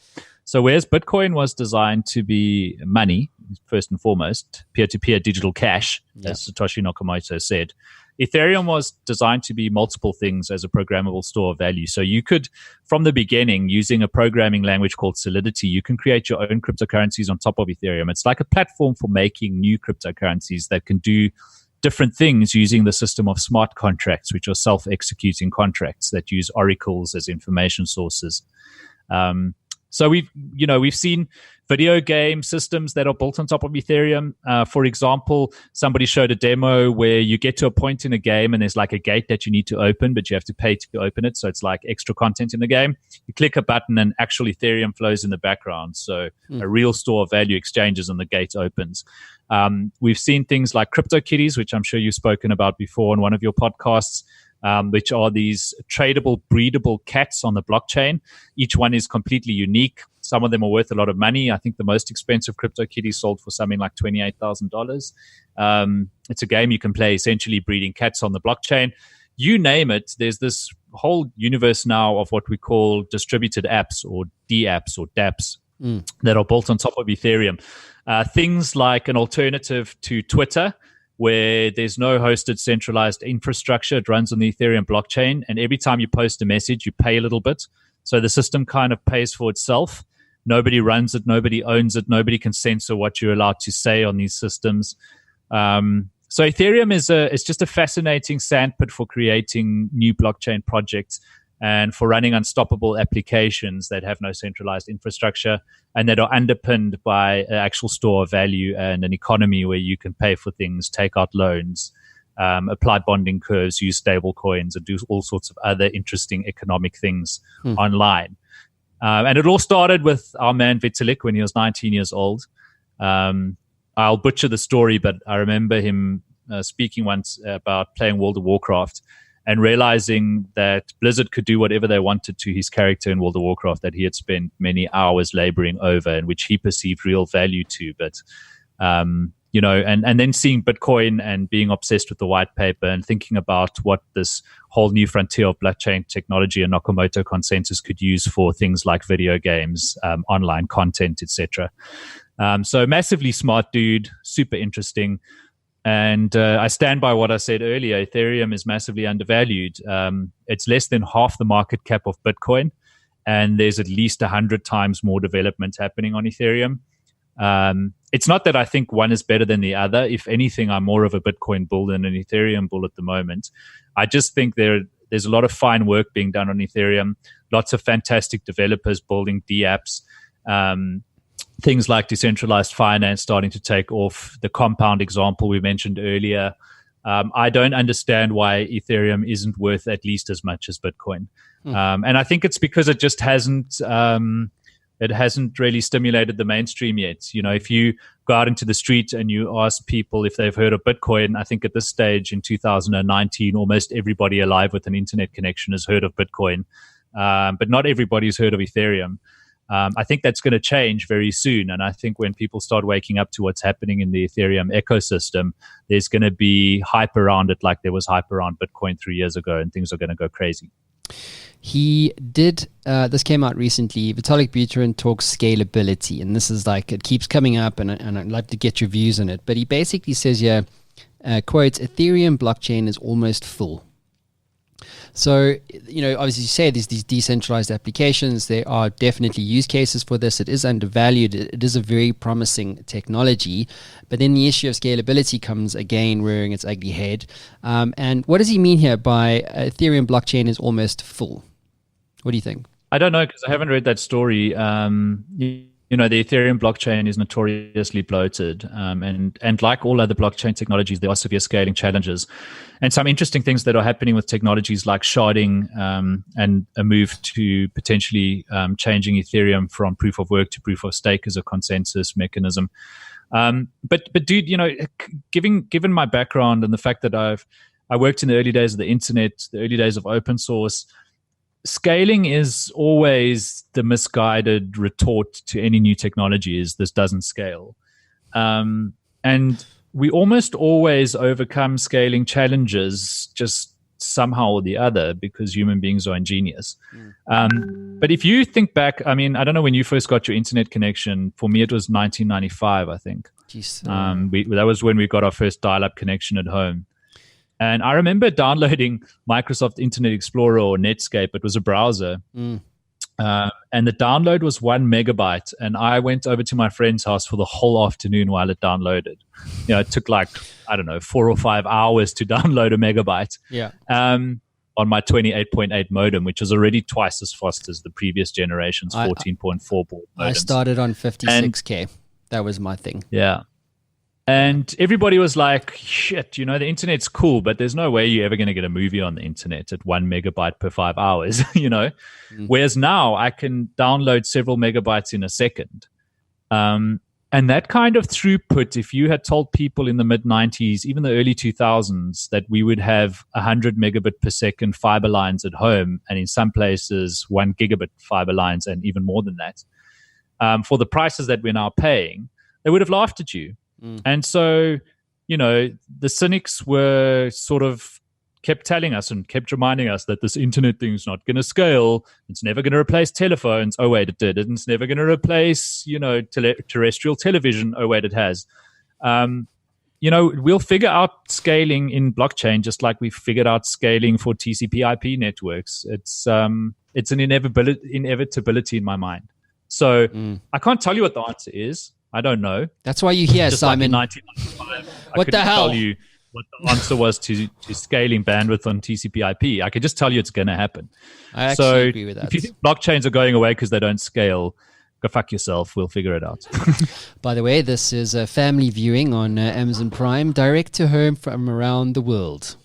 So whereas Bitcoin was designed to be money, first and foremost, peer-to-peer digital cash, as Satoshi Nakamoto said, Ethereum was designed to be multiple things as a programmable store of value. So you could, from the beginning, using a programming language called Solidity, you can create your own cryptocurrencies on top of Ethereum. It's like a platform for making new cryptocurrencies that can do different things using the system of smart contracts, which are self-executing contracts that use oracles as information sources. So we've seen video game systems that are built on top of Ethereum. For example, somebody showed a demo where you get to a point in a game and there's like a gate that you need to open, but you have to pay to open it. So it's like extra content in the game. You click a button and actual Ethereum flows in the background. So a real store of value exchanges and the gate opens. We've seen things like CryptoKitties, which I'm sure you've spoken about before on one of your podcasts, which are these tradable, breedable cats on the blockchain. Each one is completely unique. Some of them are worth a lot of money. I think the most expensive CryptoKitty sold for something like $28,000. It's a game you can play, essentially breeding cats on the blockchain. You name it, there's this whole universe now of what we call distributed apps or DApps or dApps that are built on top of Ethereum. Things like an alternative to Twitter, where there's no hosted centralized infrastructure. It runs on the Ethereum blockchain. And every time you post a message, you pay a little bit. So the system kind of pays for itself. Nobody runs it. Nobody owns it. Nobody can censor what you're allowed to say on these systems. So Ethereum is just a fascinating sandpit for creating new blockchain projects and for running unstoppable applications that have no centralized infrastructure and that are underpinned by an actual store of value and an economy where you can pay for things, take out loans, apply bonding curves, use stable coins, and do all sorts of other interesting economic things online. And it all started with our man Vitalik when he was 19 years old. I'll butcher the story, but I remember him speaking once about playing World of Warcraft and realizing that Blizzard could do whatever they wanted to his character in World of Warcraft that he had spent many hours laboring over and which he perceived real value to. But, and then seeing Bitcoin and being obsessed with the white paper and thinking about what this whole new frontier of blockchain technology and Nakamoto consensus could use for things like video games, online content, etc. So massively smart dude, super interesting. And I stand by what I said earlier. Ethereum is massively undervalued. It's less than half the market cap of Bitcoin, and there's at least 100 times more development happening on Ethereum. It's not that I think one is better than the other. If anything, I'm more of a Bitcoin bull than an Ethereum bull at the moment. I just think there's a lot of fine work being done on Ethereum, lots of fantastic developers building DApps. Things like decentralized finance starting to take off, the compound example we mentioned earlier. I don't understand why Ethereum isn't worth at least as much as Bitcoin. And I think it's because it just hasn't really stimulated the mainstream yet. You know, if you go out into the street and you ask people if they've heard of Bitcoin, I think at this stage in 2019, almost everybody alive with an internet connection has heard of Bitcoin. But not everybody's heard of Ethereum. I think that's going to change very soon. And I think when people start waking up to what's happening in the Ethereum ecosystem, there's going to be hype around it like there was hype around Bitcoin 3 years ago, and things are going to go crazy. He did, this came out recently, Vitalik Buterin talks scalability. And this is like, it keeps coming up and I'd like to get your views on it. But he basically says here, quote, Ethereum blockchain is almost full. So, obviously you say there's these decentralized applications. There are definitely use cases for this. It is undervalued. It is a very promising technology. But then the issue of scalability comes again rearing its ugly head. And what does he mean here by Ethereum blockchain is almost full? What do you think? I don't know because I haven't read that story. the Ethereum blockchain is notoriously bloated, and like all other blockchain technologies, there are severe scaling challenges, and some interesting things that are happening with technologies like sharding, and a move to potentially changing Ethereum from proof of work to proof of stake as a consensus mechanism. But dude, given my background and the fact that I worked in the early days of the internet, the early days of open source. Scaling is always the misguided retort to any new technology is this doesn't scale. And we almost always overcome scaling challenges just somehow or the other because human beings are ingenious. But if you think back, I don't know when you first got your internet connection. For me, it was 1995, I think. Jeez. That was when we got our first dial-up connection at home. And I remember downloading Microsoft Internet Explorer or Netscape. It was a browser. And the download was 1 megabyte. And I went over to my friend's house for the whole afternoon while it downloaded. It took 4 or 5 hours to download a megabyte. Yeah. On my 28.8 modem, which was already twice as fast as the previous generation's 14.4 baud modems. I started on 56K. That was my thing. Yeah. And everybody was like, shit, the internet's cool, but there's no way you're ever going to get a movie on the internet at 1 megabyte per 5 hours, Whereas now I can download several megabytes in a second. And that kind of throughput, if you had told people in the mid-90s, even the early 2000s, that we would have 100 megabit per second fiber lines at home, and in some places 1 gigabit fiber lines and even more than that, for the prices that we're now paying, they would have laughed at you. And so, the cynics were sort of kept telling us and kept reminding us that this internet thing is not going to scale. It's never going to replace telephones. Oh, wait, it did. It's never going to replace, terrestrial television. Oh, wait, it has. We'll figure out scaling in blockchain just like we figured out scaling for TCP/IP networks. It's an inevitability in my mind. So I can't tell you what the answer is. I don't know. That's why you're here, just Simon. Like in 1995, what the hell? Tell you what the answer was to scaling bandwidth on TCP/IP. I could just tell you it's going to happen. I actually agree with that. If you think blockchains are going away because they don't scale, go fuck yourself. We'll figure it out. By the way, this is a family viewing on Amazon Prime, direct to home from around the world.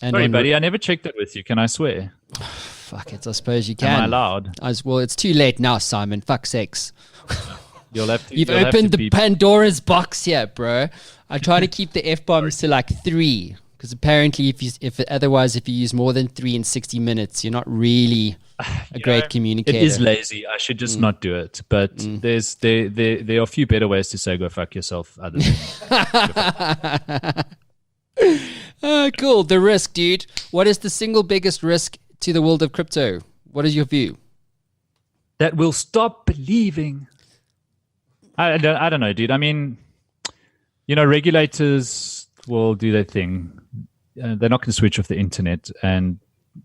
And sorry, buddy, I never checked it with you. Can I swear? Fuck it, I suppose you can. Am I allowed? Well, it's too late now, Simon. Fuck sakes. You've opened the Pandora's box here, bro. I try to keep the F-bombs to like 3, because apparently if you use more than 3 in 60 minmes, you're not really a great communicator. It is lazy. I should just not do it. But there are a few better ways to say go fuck yourself other than cool. The risk, dude. What is the single biggest risk to the world of crypto? What is your view? That we'll stop believing. I don't know, dude. Regulators will do their thing. They're not going to switch off the internet, and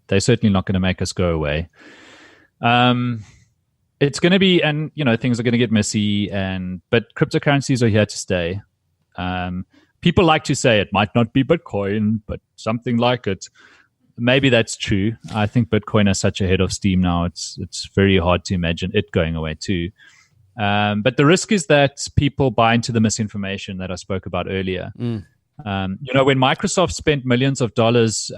they're certainly not going to make us go away. It's going to be, and things are going to get messy, but cryptocurrencies are here to stay. People like to say it might not be Bitcoin, but something like it. Maybe that's true. I think Bitcoin has such a head of steam now. It's very hard to imagine it going away too. But the risk is that people buy into the misinformation that I spoke about earlier. When Microsoft spent millions of dollars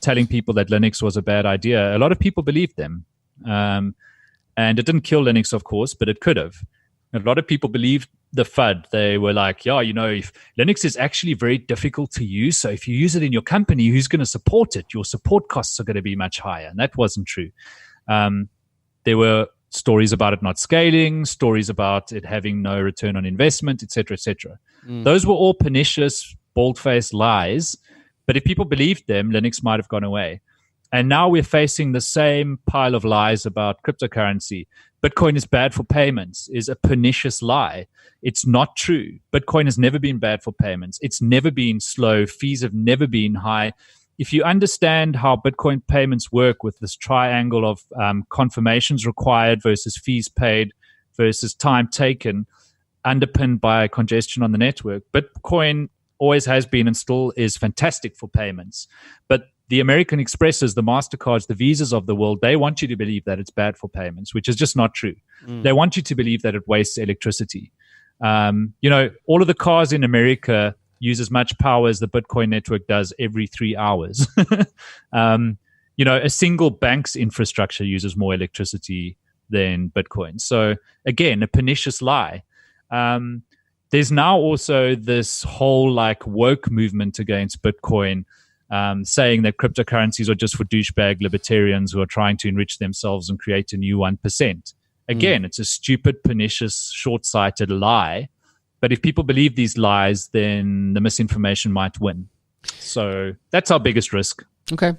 telling people that Linux was a bad idea, a lot of people believed them. And it didn't kill Linux, of course, but it could have. A lot of people believed the FUD. They were like, if Linux is actually very difficult to use, so if you use it in your company, who's going to support it? Your support costs are going to be much higher. And that wasn't true. There were stories about it not scaling, stories about it having no return on investment, etc., etc. Those were all pernicious, bald-faced lies. But if people believed them, Linux might have gone away. And now we're facing the same pile of lies about cryptocurrency. Bitcoin is bad for payments is a pernicious lie. It's not true. Bitcoin has never been bad for payments. It's never been slow. Fees have never been high. If you understand how Bitcoin payments work with this triangle of confirmations required versus fees paid versus time taken, underpinned by congestion on the network, Bitcoin always has been and still is fantastic for payments. But the American Expresses, the MasterCards, the Visas of the world, they want you to believe that it's bad for payments, which is just not true. They want you to believe that it wastes electricity. All of the cars in America use as much power as the Bitcoin network does every 3 hours. A single bank's infrastructure uses more electricity than Bitcoin. So again, a pernicious lie. There's now also this whole woke movement against Bitcoin, saying that cryptocurrencies are just for douchebag libertarians who are trying to enrich themselves and create a new 1%. Again, it's a stupid, pernicious, short-sighted lie. But if people believe these lies, then the misinformation might win. So that's our biggest risk. Okay.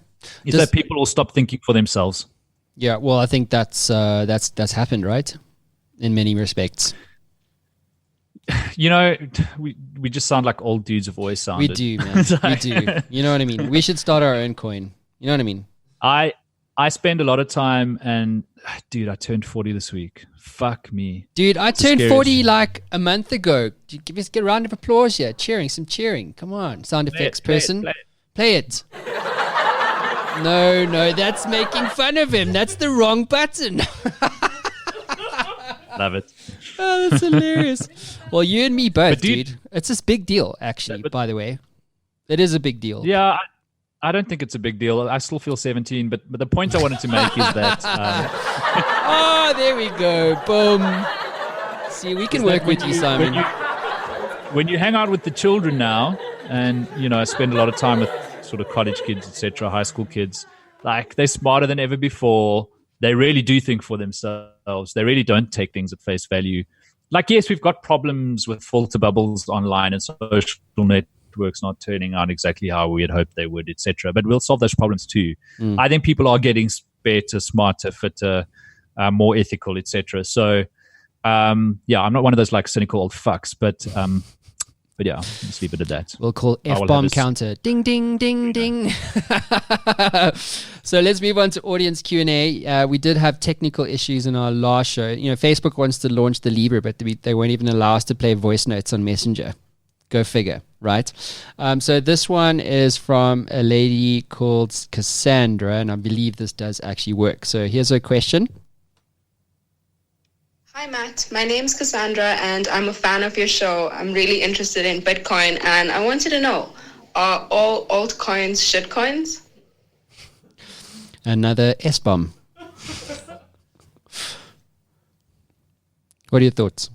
Is that people will stop thinking for themselves. Yeah, well, I think that's happened, right? In many respects. We just sound like old dudes have always sounded. We do, man. We do. You know what I mean? We should start our own coin. You know what I mean? I spend a lot of time, and dude, I turned 40 this week. Fuck me. Dude, I turned 40 a month ago. Give us a round of applause here. Some cheering. Come on, sound effects person. Play it. No, that's making fun of him. That's the wrong button. Love it. Oh, that's hilarious. Well, you and me both, dude. It's this big deal, actually, by the way. It is a big deal. Yeah, I don't think it's a big deal. I still feel 17, but the point I wanted to make is that... oh, there we go. Boom. See, we can work with you, Simon. When you hang out with the children now, and, I spend a lot of time with sort of college kids, etc., high school kids, they're smarter than ever before. They really do think for themselves. They really don't take things at face value. Yes, we've got problems with filter bubbles online and social networks not turning out exactly how we had hoped they would, etc. But we'll solve those problems too. I think people are getting better, smarter, fitter, more ethical, etc. So, I'm not one of those cynical old fucks, but yeah, let's leave it at that. We'll call F-bomb counter. Ding, ding, ding, ding. So let's move on to audience Q&A. We did have technical issues in our last show. Facebook wants to launch the Libre, but they won't even allow us to play voice notes on Messenger. Go figure, right? So this one is from a lady called Cassandra, and I believe this does actually work. So here's her question. Hi, Matt. My name's Cassandra, and I'm a fan of your show. I'm really interested in Bitcoin, and I wanted to know, are all altcoins shitcoins? Another S-bomb. What are your thoughts?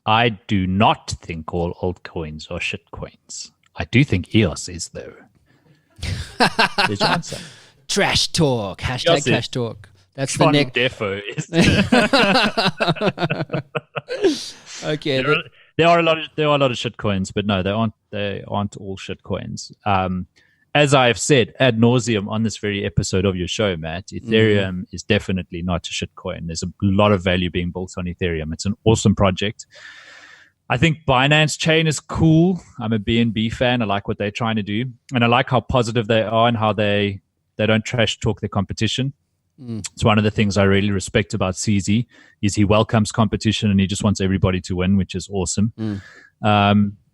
I do not think all altcoins are shitcoins. I do think EOS is, though. There's your answer. Trash talk. Hashtag trash talk. That's the next. Defo is. Okay. There are a lot of shitcoins, but no, they aren't all shitcoins. As I have said ad nauseum on this very episode of your show, Matt, Ethereum is definitely not a shitcoin. There's a lot of value being built on Ethereum. It's an awesome project. I think Binance Chain is cool. I'm a BNB fan. I like what they're trying to do, and I like how positive they are and how they don't trash talk their competition. It's one of the things I really respect about CZ is he welcomes competition and he just wants everybody to win, which is awesome.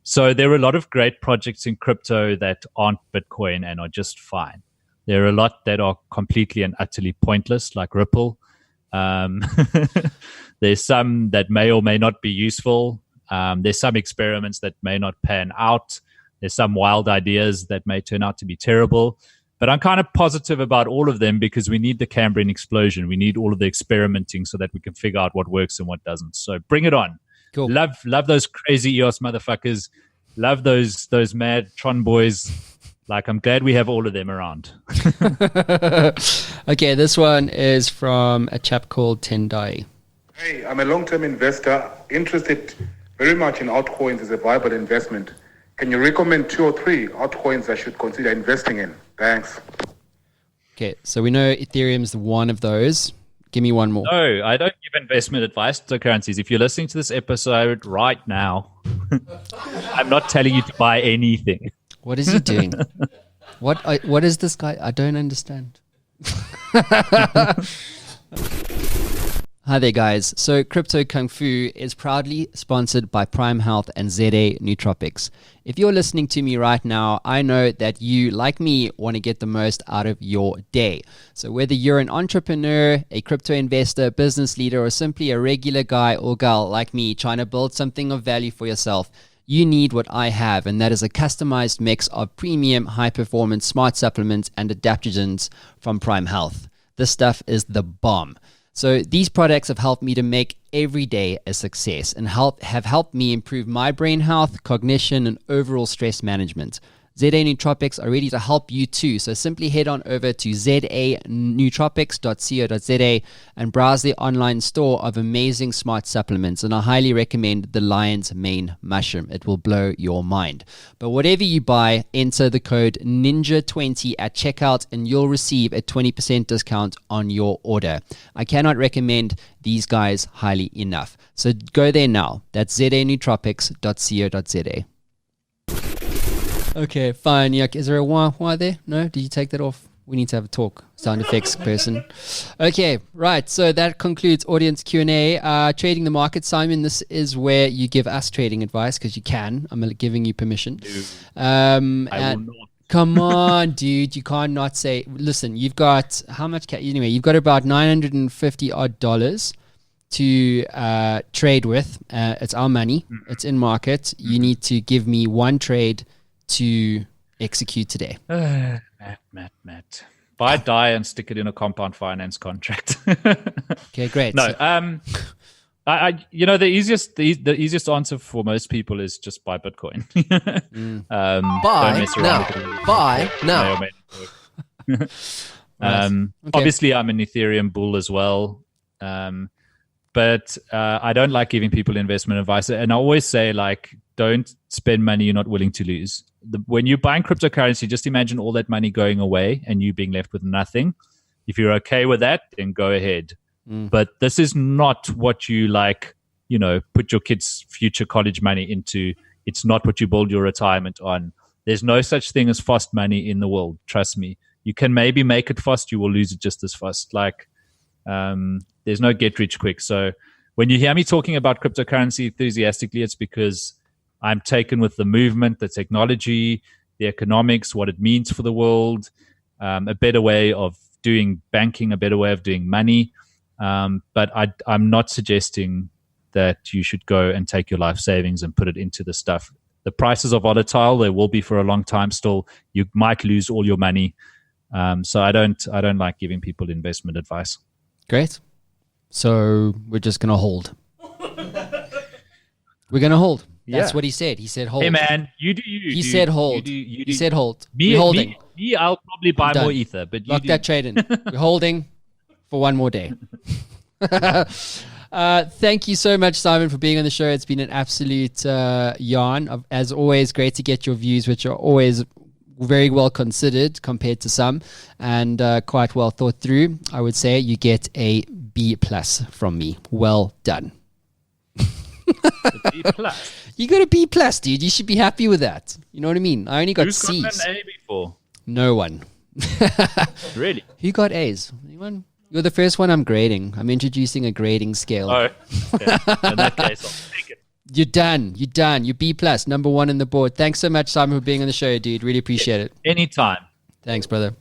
So there are a lot of great projects in crypto that aren't Bitcoin and are just fine. There are a lot that are completely and utterly pointless, like Ripple. There's some that may or may not be useful. There's some experiments that may not pan out. There's some wild ideas that may turn out to be terrible. But I'm kind of positive about all of them because we need the Cambrian explosion. We need all of the experimenting so that we can figure out what works and what doesn't. So bring it on. Cool. Love those crazy EOS motherfuckers. Love those mad Tron boys. I'm glad we have all of them around. Okay, this one is from a chap called Tendai. Hey, I'm a long-term investor, interested very much in altcoins as a viable investment. Can you recommend 2 or 3 altcoins I should consider investing in? Thanks. Okay, so we know Ethereum's one of those. Give me one more. No, I don't give investment advice to currencies. If you're listening to this episode right now, I'm not telling you to buy anything. What is he doing? What is this guy? I don't understand. Hi there, guys. So, CryptoKungfu is proudly sponsored by Prime Health and ZA Nootropics. If you're listening to me right now, I know that you, like me, want to get the most out of your day. So, whether you're an entrepreneur, a crypto investor, business leader, or simply a regular guy or gal like me trying to build something of value for yourself, you need what I have, and that is a customized mix of premium, high-performance smart supplements and adaptogens from Prime Health. This stuff is the bomb. So these products have helped me to make every day a success and have helped me improve my brain health, cognition, and overall stress management. ZA Nootropics are ready to help you too. So simply head on over to zanootropics.co.za and browse the online store of amazing smart supplements. And I highly recommend the Lion's Mane Mushroom. It will blow your mind. But whatever you buy, enter the code NINJA20 at checkout and you'll receive a 20% discount on your order. I cannot recommend these guys highly enough. So go there now. That's zanootropics.co.za. Okay, fine. Yuck. Is there a why there? No? Did you take that off? We need to have a talk. Sound effects person. Okay, right. So that concludes audience Q&A. Trading the market. Simon, this is where you give us trading advice because you can. I'm giving you permission. I will not. Come on, dude. You can't not say. Listen, you've got how much? Anyway, you've got about $950 odd to trade with. It's our money. It's in market. You need to give me one trade to execute today. Matt. Buy DAI and stick it in a compound finance contract. Okay, great. No, I the easiest answer for most people is just buy Bitcoin. Buy now. Buy now. Okay. Obviously, I'm an Ethereum bull as well. But I don't like giving people investment advice. And I always say, don't spend money you're not willing to lose. When you're buying cryptocurrency, just imagine all that money going away and you being left with nothing. If you're okay with that, then go ahead. But this is not what you put your kids' future college money into. It's not what you build your retirement on. There's no such thing as fast money in the world. Trust me. You can maybe make it fast. You will lose it just as fast. There's no get rich quick. So when you hear me talking about cryptocurrency enthusiastically, it's because I'm taken with the movement, the technology, the economics, what it means for the world, a better way of doing banking, a better way of doing money. But I'm not suggesting that you should go and take your life savings and put it into the stuff. The prices are volatile. They will be for a long time still. You might lose all your money. So I don't like giving people investment advice. Great. So we're just going to hold. We're going to hold. That's what he said. He said hold. Hey, man, you do you. He said hold. He said hold. We're holding. Me, I'll probably buy more Ether. But lock that trade in. We're holding for one more day. Thank you so much, Simon, for being on the show. It's been an absolute yarn. As always, great to get your views, which are always very well considered compared to some and quite well thought through. I would say you get a B+ from me. Well done. B+. You got a B+, dude. You should be happy with that. You know what I mean? I only got Who's C's. got an A before? No one. Really? Who got A's? Anyone? You're the first one I'm grading. I'm introducing a grading scale. Oh, yeah. In that case, I'll take it. You're done. You're done. You're B+, number one on the board. Thanks so much, Simon, for being on the show, dude. Really appreciate it. Anytime. Thanks, brother.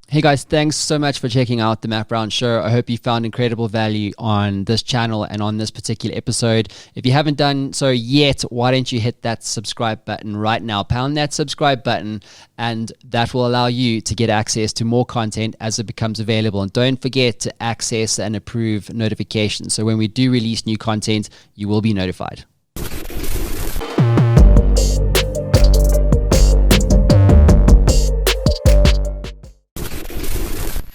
Hey guys, thanks so much for checking out the Matt Brown Show. I hope you found incredible value on this channel and on this particular episode. If you haven't done so yet, why don't you hit that subscribe button right now? Pound that subscribe button and that will allow you to get access to more content as it becomes available. And don't forget to access and approve notifications. So when we do release new content, you will be notified.